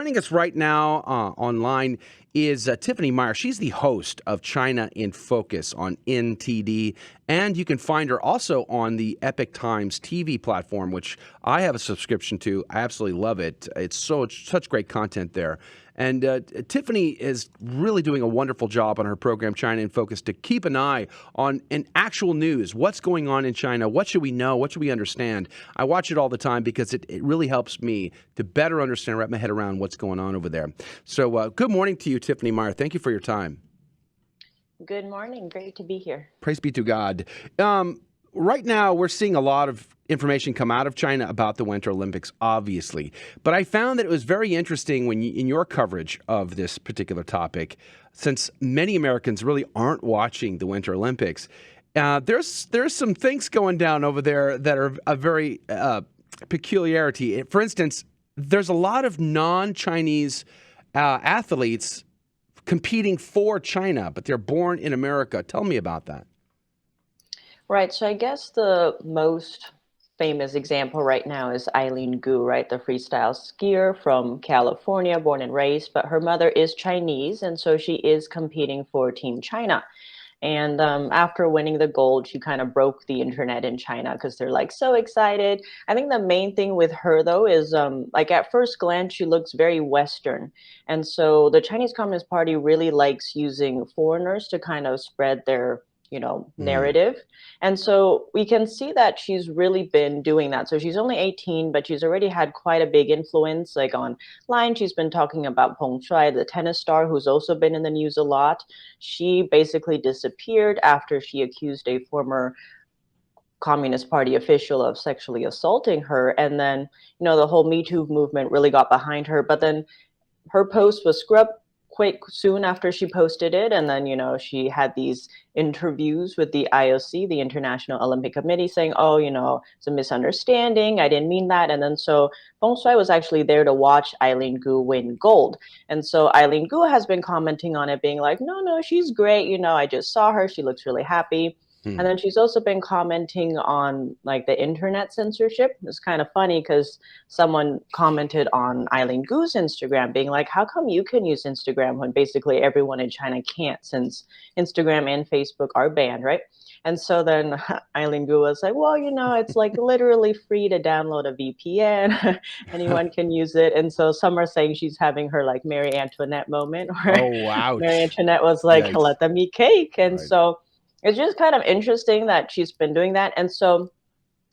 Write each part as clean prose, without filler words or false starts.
Joining us right now online is Tiffany Meier. She's the host of China in Focus on NTD, and you can find her also on the Epic Times TV platform, which I have a subscription to. I absolutely love it. It's such great content there. And Tiffany is really doing a wonderful job on her program, China in Focus, to keep an eye on actual news. What's going on in China? What should we know? What should we understand? I watch it all the time because it really helps me to better understand, wrap my head around what's going on over there. So good morning to you, Tiffany Meier. Thank you for your time. Good morning. Great to be here. Praise be to God. Right now, we're seeing a lot of information come out of China about the Winter Olympics, obviously. But I found that it was very interesting when in your coverage of this particular topic, since many Americans really aren't watching the Winter Olympics, there's some things going down over there that are a very peculiarity. For instance, there's a lot of non-Chinese athletes competing for China, but they're born in America. Tell me about that. Right. So I guess the most famous example right now is Eileen Gu, right? The freestyle skier from California, born and raised, but her mother is Chinese, and so she is competing for Team China. And after winning the gold, she kind of broke the internet in China because they're like so excited. I think the main thing with her, though, is like at first glance, she looks very Western. And so the Chinese Communist Party really likes using foreigners to kind of spread their narrative. And so we can see that she's really been doing that. So she's only 18, but she's already had quite a big influence. Like online, she's been talking about Peng Shuai, the tennis star, who's also been in the news a lot. She basically disappeared after she accused a former Communist Party official of sexually assaulting her. And then, the whole Me Too movement really got behind her. But then her post was scrubbed quite soon after she posted it. And then, she had these interviews with the IOC, the International Olympic Committee, saying, oh, it's a misunderstanding. I didn't mean that. And then so Feng Shuai was actually there to watch Eileen Gu win gold. And so Eileen Gu has been commenting on it, being like, no, she's great. I just saw her. She looks really happy. And then she's also been commenting on like the internet censorship. It's kind of funny because someone commented on Eileen Gu's Instagram being like, how come you can use Instagram when basically everyone in China can't, since Instagram and Facebook are banned, right? And so then Eileen Gu was like, well, it's like literally free to download a VPN. Anyone can use it. And so some are saying she's having her like Marie Antoinette moment where Marie Antoinette was like, yikes, let them eat cake. And so it's just kind of interesting that she's been doing that. And so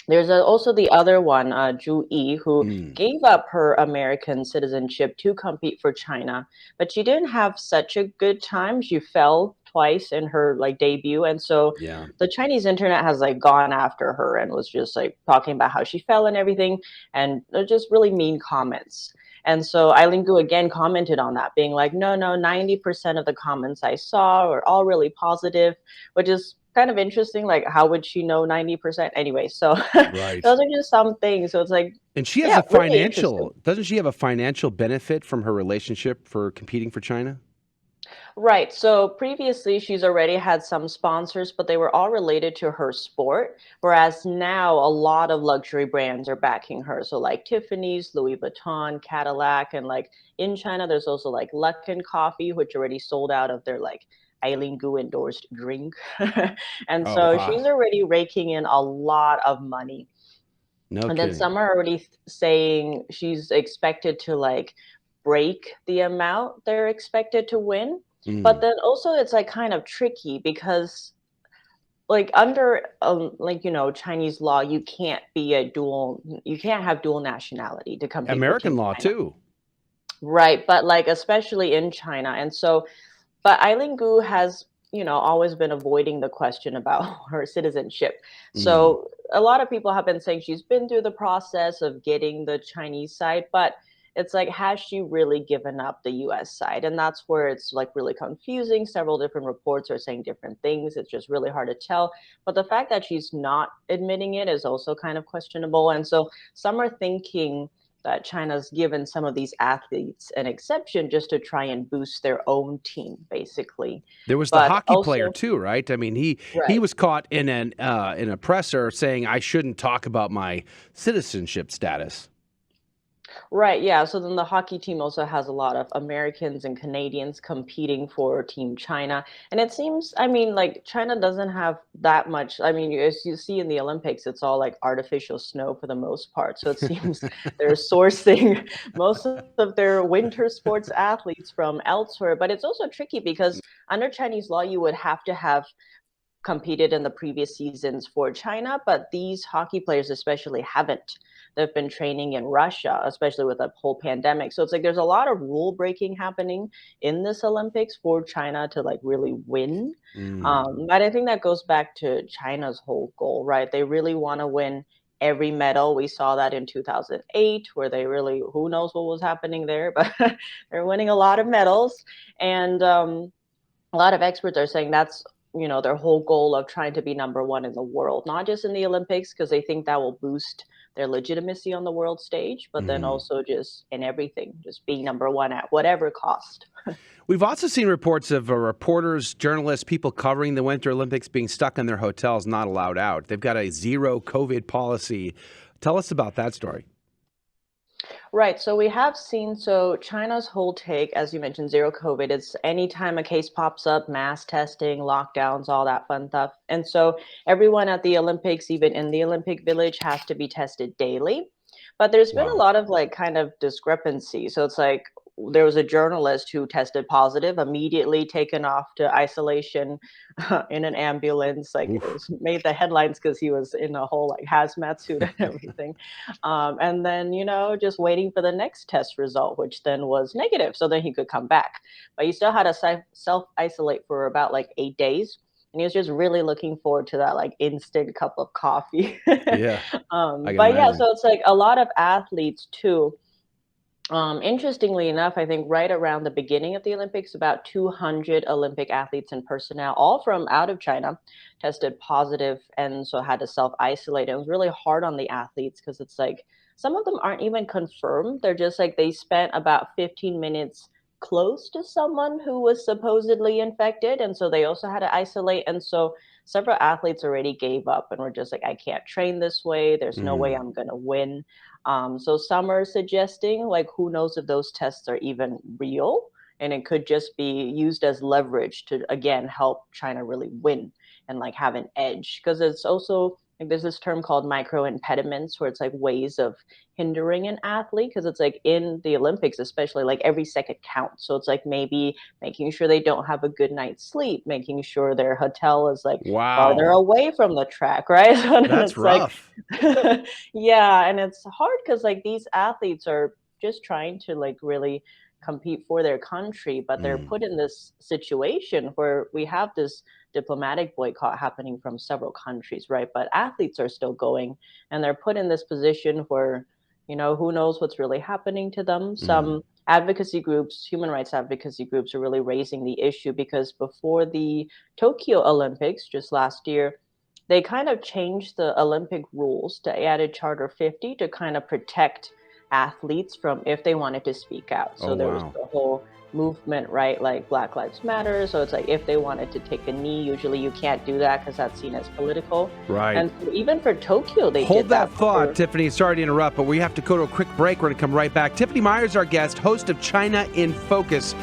there's also the other one, Zhu Yi, who gave up her American citizenship to compete for China, but she didn't have such a good time. She fell twice in her like debut. And so the Chinese internet has like gone after her and was just like talking about how she fell and everything. And they're just really mean comments. And so Eileen Gu again commented on that, being like, no, 90% of the comments I saw were all really positive, which is kind of interesting. Like, how would she know 90%? Anyway, so those are just some things. So it's like, and she has doesn't she have a financial benefit from her relationship for competing for China? Right. So previously, she's already had some sponsors, but they were all related to her sport. Whereas now, a lot of luxury brands are backing her. So like Tiffany's, Louis Vuitton, Cadillac, and like in China, there's also like Luckin Coffee, which already sold out of their like Eileen Gu endorsed drink. And she's already raking in a lot of money. And then some are already saying she's expected to like break the amount they're expected to win. But then also it's like kind of tricky because like under Chinese law, you can't have dual nationality to compete. American law too. Right. But like especially in China. And so but Eileen Gu has always been avoiding the question about her citizenship. So a lot of people have been saying she's been through the process of getting the Chinese side, but it's like, has she really given up the U.S. side? And that's where it's like really confusing. Several different reports are saying different things. It's just really hard to tell. But the fact that she's not admitting it is also kind of questionable. And so some are thinking that China's given some of these athletes an exception just to try and boost their own team, basically. There was the hockey player too, right? I mean, he was caught in a presser saying, I shouldn't talk about my citizenship status. Right, yeah. So then the hockey team also has a lot of Americans and Canadians competing for Team China. And it seems, I mean, like China doesn't have that much. I mean, as you see in the Olympics, it's all like artificial snow for the most part. So it seems they're sourcing most of their winter sports athletes from elsewhere. But it's also tricky because under Chinese law, you would have to have competed in the previous seasons for China, but these hockey players especially haven't. They've been training in Russia, especially with the whole pandemic. So it's like there's a lot of rule breaking happening in this Olympics for China to like really win. Mm. But I think that goes back to China's whole goal, right? They really want to win every medal. We saw that in 2008, where they really, who knows what was happening there, but they're winning a lot of medals. And a lot of experts are saying that's their whole goal of trying to be number one in the world, not just in the Olympics, because they think that will boost their legitimacy on the world stage, but then Mm. also just in everything, just being number one at whatever cost. We've also seen reports of reporters, journalists, people covering the Winter Olympics being stuck in their hotels, not allowed out. They've got a zero COVID policy. Tell us about that story. Right. So we have seen, so China's whole take, as you mentioned, zero COVID, it's anytime a case pops up, mass testing, lockdowns, all that fun stuff. And so everyone at the Olympics, even in the Olympic Village, has to be tested daily. But there's been a Wow. lot of like kind of discrepancy. So it's like there was a journalist who tested positive, immediately taken off to isolation in an ambulance. Like it Oof. was made the headlines because he was in a whole like hazmat suit and everything. And then, just waiting for the next test result, which then was negative. So then he could come back. But he still had to self isolate for about like 8 days. And he was just really looking forward to that like instant cup of coffee. Yeah, I can But yeah, imagine. so it's like a lot of athletes too. Interestingly enough, I think right around the beginning of the Olympics, about 200 Olympic athletes and personnel, all from out of China, tested positive and so had to self isolate. It was really hard on the athletes because it's like some of them aren't even confirmed. They're just like they spent about 15 minutes close to someone who was supposedly infected. And so they also had to isolate. And so several athletes already gave up and were just like, I can't train this way. There's no way Mm. I'm going to win. So some are suggesting, like, who knows if those tests are even real, and it could just be used as leverage to again help China really win and like have an edge. Because it's also like there's this term called micro impediments, where it's like ways of hindering an athlete. Because it's like in the Olympics, especially, like every second counts. So it's like maybe making sure they don't have a good night's sleep, making sure their hotel is like farther Wow. away from the track, right? So then That's it's like rough. yeah, and it's hard because like these athletes are just trying to like really compete for their country, but they're Mm. put in this situation where we have this diplomatic boycott happening from several countries, right? But athletes are still going, and they're put in this position where, who knows what's really happening to them. Mm. Some advocacy groups, human rights advocacy groups, are really raising the issue because before the Tokyo Olympics just last year, they kind of changed the Olympic rules to added Charter 50 to kind of protect athletes from if they wanted to speak out. Oh, So there was wow. the whole movement, right? Like Black Lives Matter. So it's like if they wanted to take a knee, usually you can't do that because that's seen as political. Right. And so even for Tokyo, they Hold did that that thought, for. Tiffany. Sorry to interrupt, but we have to go to a quick break. We're going to come right back. Tiffany Meier is our guest, host of China in Focus.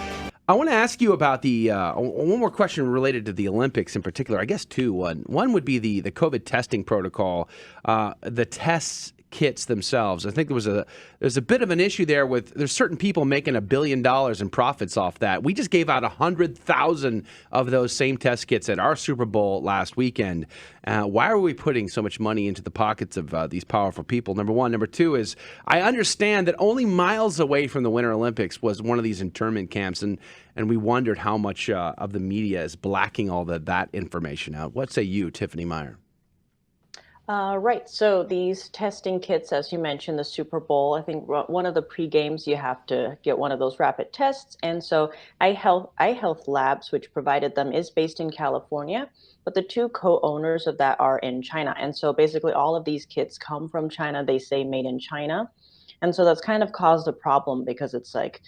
I want to ask you about the one more question related to the Olympics in particular. I guess two. One would be the COVID testing protocol, the tests kits themselves. I think there's a bit of an issue there with there's certain people making $1 billion in profits off that. We just gave out 100,000 of those same test kits at our Super Bowl last weekend. Why are we putting so much money into the pockets of these powerful people? Number one. Number two is I understand that only miles away from the Winter Olympics was one of these internment camps, and we wondered how much of the media is blacking all that information out. What say you, Tiffany Meier? Right. So these testing kits, as you mentioned, the Super Bowl, I think one of the pre-games you have to get one of those rapid tests. And so iHealth Labs, which provided them, is based in California, but the two co-owners of that are in China. And so basically all of these kits come from China. They say made in China. And so that's kind of caused a problem because it's like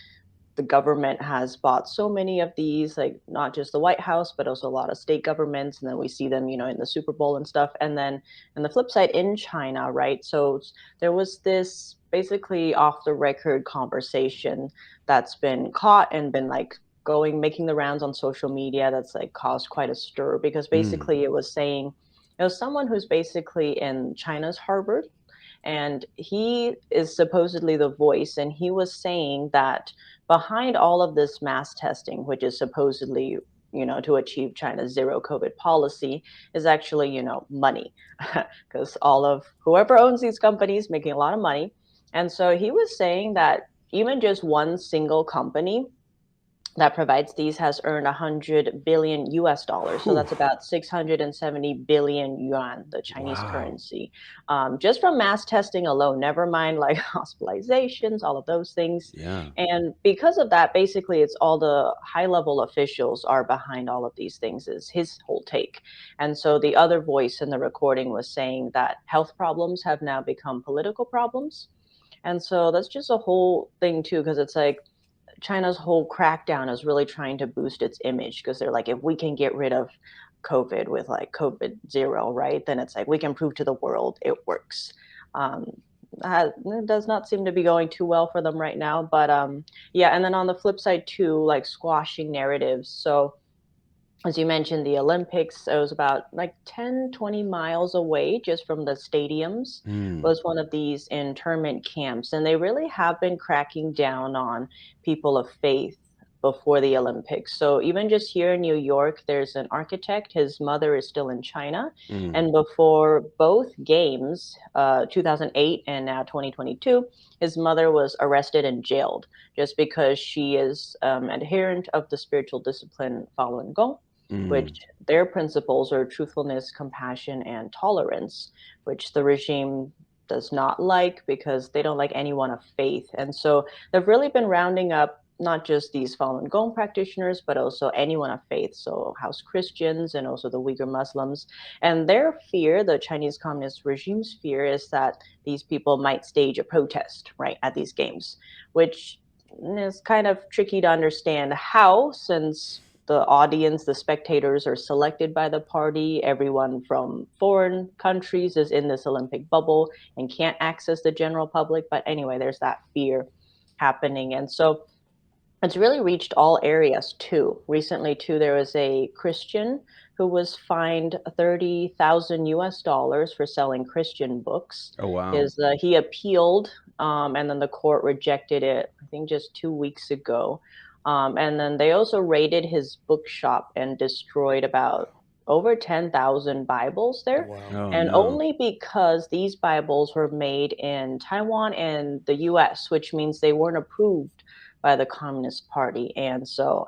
the government has bought so many of these, like not just the White House, but also a lot of state governments. And then we see them, in the Super Bowl and stuff. And then on the flip side, in China, right? So there was this basically off the record conversation that's been caught and been like making the rounds on social media that's like caused quite a stir because Mm. basically it was someone who's basically in China's Harvard, and he is supposedly the voice, and he was saying that behind all of this mass testing, which is supposedly, to achieve China's zero COVID policy, is actually, money, because all of whoever owns these companies making a lot of money. And so he was saying that even just one single company that provides these has earned 100 billion US dollars. So Whew. that's about 670 billion yuan, the Chinese Wow. currency, just from mass testing alone, never mind like hospitalizations, all of those things. Yeah. And because of that, basically, it's all the high level officials are behind all of these things, is his whole take. And so the other voice in the recording was saying that health problems have now become political problems. And so that's just a whole thing, too, because it's like, China's whole crackdown is really trying to boost its image because they're like, if we can get rid of COVID with like COVID zero, right? Then it's like we can prove to the world it works. Um, it does not seem to be going too well for them right now, but yeah. And then on the flip side too, like squashing narratives. So as you mentioned, the Olympics, it was about like 10, 20 miles away just from the stadiums, Mm. was one of these internment camps. And they really have been cracking down on people of faith before the Olympics. So even just here in New York, there's an architect. His mother is still in China. Mm. And before both games, 2008 and now 2022, his mother was arrested and jailed just because she is adherent of the spiritual discipline Falun Gong, which Mm. their principles are truthfulness, compassion, and tolerance, which the regime does not like because they don't like anyone of faith. And so they've really been rounding up not just these Falun Gong practitioners, but also anyone of faith. So house Christians and also the Uyghur Muslims. And their fear, the Chinese Communist regime's fear, is that these people might stage a protest, right, at these games, which is kind of tricky to understand how, since the audience, the spectators are selected by the party. Everyone from foreign countries is in this Olympic bubble and can't access the general public. But anyway, there's that fear happening. And so it's really reached all areas too. Recently, too, there was a Christian who was fined 30,000 US dollars for selling Christian books. Oh, wow. He appealed, and then the court rejected it, I think just 2 weeks ago. And then they also raided his bookshop and destroyed about over 10,000 Bibles Oh, there. wow. Oh, And no. only because these Bibles were made in Taiwan and the US, which means they weren't approved by the Communist Party. And so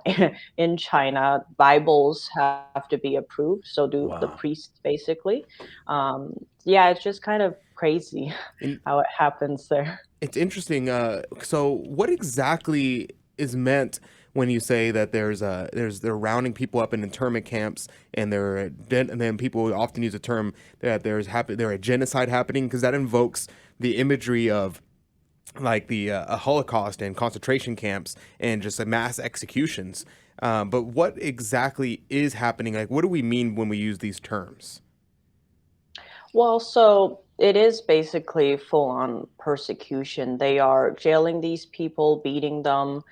in China, Bibles have to be approved. So do the Wow. priests, basically. Yeah, it's just kind of crazy And how it happens there. it's interesting. So what exactly is meant when you say that they're rounding people up in internment camps and and then people often use the term that there a genocide happening because that invokes the imagery of like the a Holocaust and concentration camps and just mass executions. But what exactly is happening? Like, what do we mean when we use these terms? Well, so it is basically full on persecution. They are jailing these people, beating them.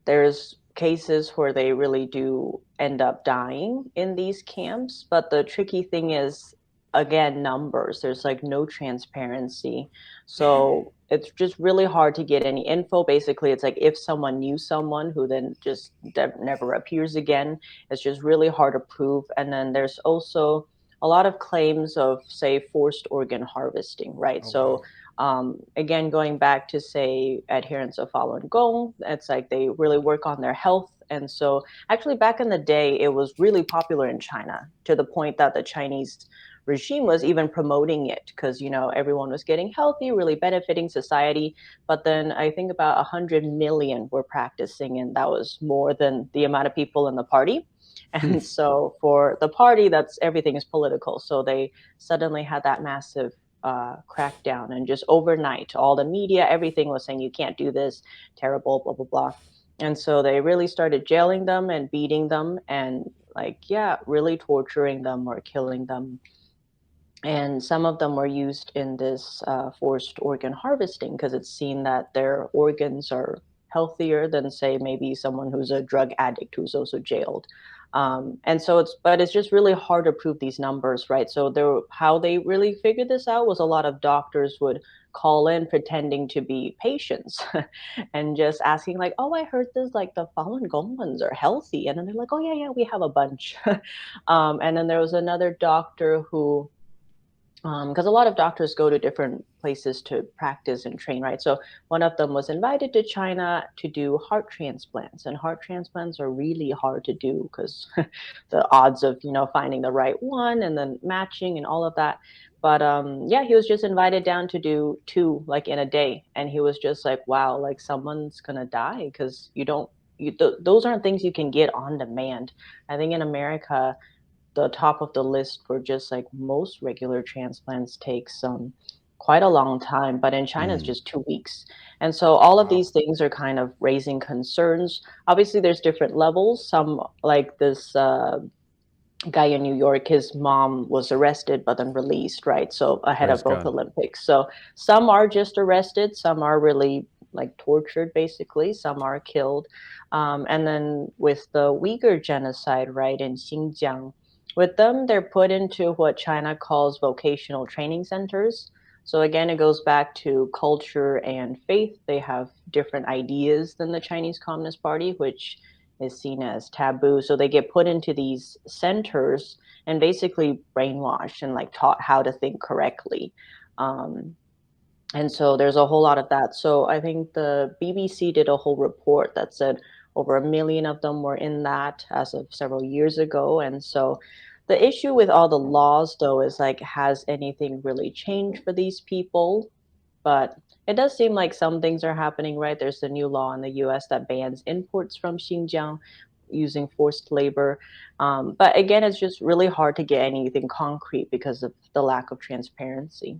There's cases where they really do end up dying in these camps, but the tricky thing is, again, numbers. There's like no transparency. So it's just really hard to get any info. Basically, it's like if someone knew someone who then just never appears again, it's just really hard to prove. And then there's also a lot of claims of, say, forced organ harvesting, right? Oh, So wow. again, going back to say adherents of Falun Gong, it's like they really work on their health. And so actually back in the day, it was really popular in China to the point that the Chinese regime was even promoting it because, everyone was getting healthy, really benefiting society. But then I think about 100 million were practicing, and that was more than the amount of people in the party. And so for the party, that's everything is political. So they suddenly had that massive crackdown, and just overnight, all the media, everything was saying you can't do this, terrible, blah blah blah. And so they really started jailing them and beating them and, like, yeah, really torturing them or killing them. And some of them were used in this forced organ harvesting because it's seen that their organs are healthier than, say, maybe someone who's a drug addict who's also jailed. And so but it's just really hard to prove these numbers, right? So how they really figured this out was a lot of doctors would call in pretending to be patients and just asking like, oh, I heard this, like the Falun Gong ones are healthy. And then they're like, oh, yeah, yeah, we have a bunch. And then there was another doctor who because a lot of doctors go to different places to practice and train, right? So one of them was invited to China to do heart transplants, and heart transplants are really hard to do because the odds of finding the right one and then matching and all of that. But yeah, he was just invited down to do two like in a day, and he was just like, wow, like someone's gonna die because those aren't things you can get on demand. I think in America the top of the list for just like most regular transplants takes quite a long time, but in China it's Mm. just 2 weeks. And so all of Wow. these things are kind of raising concerns. Obviously, there's different levels. Some like this guy in New York, his mom was arrested but then released, right? So ahead Praise of both God. Olympics. So some are just arrested, some are really like tortured, basically, some are killed. And then with the Uyghur genocide, right, in Xinjiang, with them, they're put into what China calls vocational training centers. So again, it goes back to culture and faith. They have different ideas than the Chinese Communist Party, which is seen as taboo. So they get put into these centers and basically brainwashed and like taught how to think correctly. Um, and so there's a whole lot of that. So I think the BBC did a whole report that said over 1 million of them were in that as of several years ago. And so the issue with all the laws, though, is like, has anything really changed for these people? But it does seem like some things are happening, right? There's a new law in the US that bans imports from Xinjiang using forced labor. But again, it's just really hard to get anything concrete because of the lack of transparency.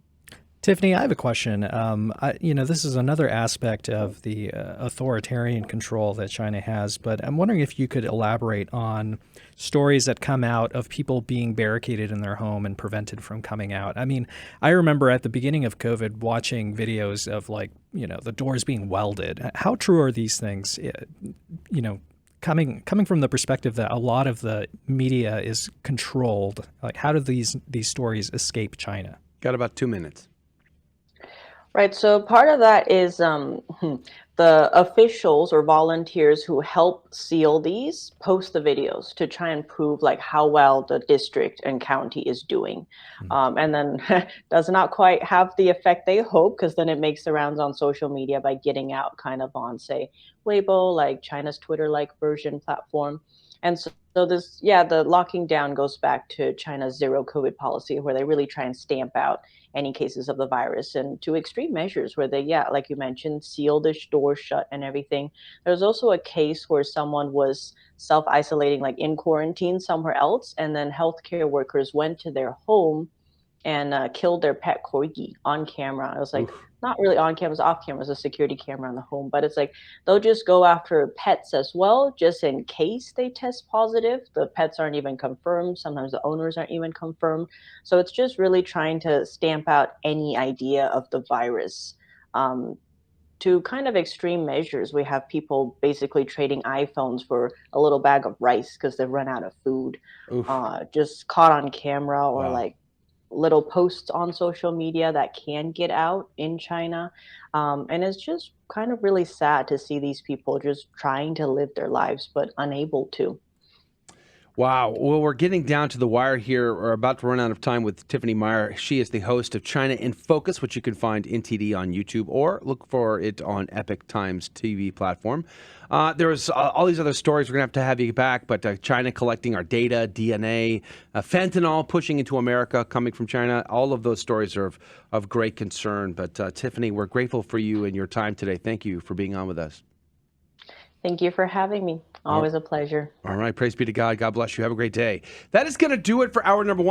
Tiffany, I have a question. This is another aspect of the authoritarian control that China has, but I'm wondering if you could elaborate on stories that come out of people being barricaded in their home and prevented from coming out. I mean, I remember at the beginning of COVID watching videos of the doors being welded. How true are these things? Coming from the perspective that a lot of the media is controlled, like how do these stories escape China? Got about 2 minutes. Right. So part of that is the officials or volunteers who help seal these post the videos to try and prove like how well the district and county is doing. And then does not quite have the effect they hope, because then it makes the rounds on social media by getting out kind of on, say, Weibo, like China's Twitter-like version platform. And so the locking down goes back to China's zero COVID policy, where they really try and stamp out any cases of the virus, and to extreme measures where they, like you mentioned, seal the doors shut and everything. There's also a case where someone was self-isolating, like in quarantine somewhere else, and then healthcare workers went to their home and killed their pet corgi on camera. It was like, Oof. not really on camera, it was off camera, it was a security camera in the home. But it's like, they'll just go after pets as well, just in case they test positive. The pets aren't even confirmed. Sometimes the owners aren't even confirmed. So it's just really trying to stamp out any idea of the virus. To kind of extreme measures, we have people basically trading iPhones for a little bag of rice because they've run out of food. Oof. Just caught on camera, or Wow. like little posts on social media that can get out in China. And it's just kind of really sad to see these people just trying to live their lives, but unable to. Wow. Well, we're getting down to the wire here. We're about to run out of time with Tiffany Meier. She is the host of China in Focus, which you can find in TD on YouTube, or look for it on Epic Times TV platform. There's all these other stories. We're going to have you back, but China collecting our data, DNA, fentanyl pushing into America, coming from China. All of those stories are of great concern. But Tiffany, we're grateful for you and your time today. Thank you for being on with us. Thank you for having me. Always a pleasure. All right. Praise be to God. God bless you. Have a great day. That is going to do it for hour number one.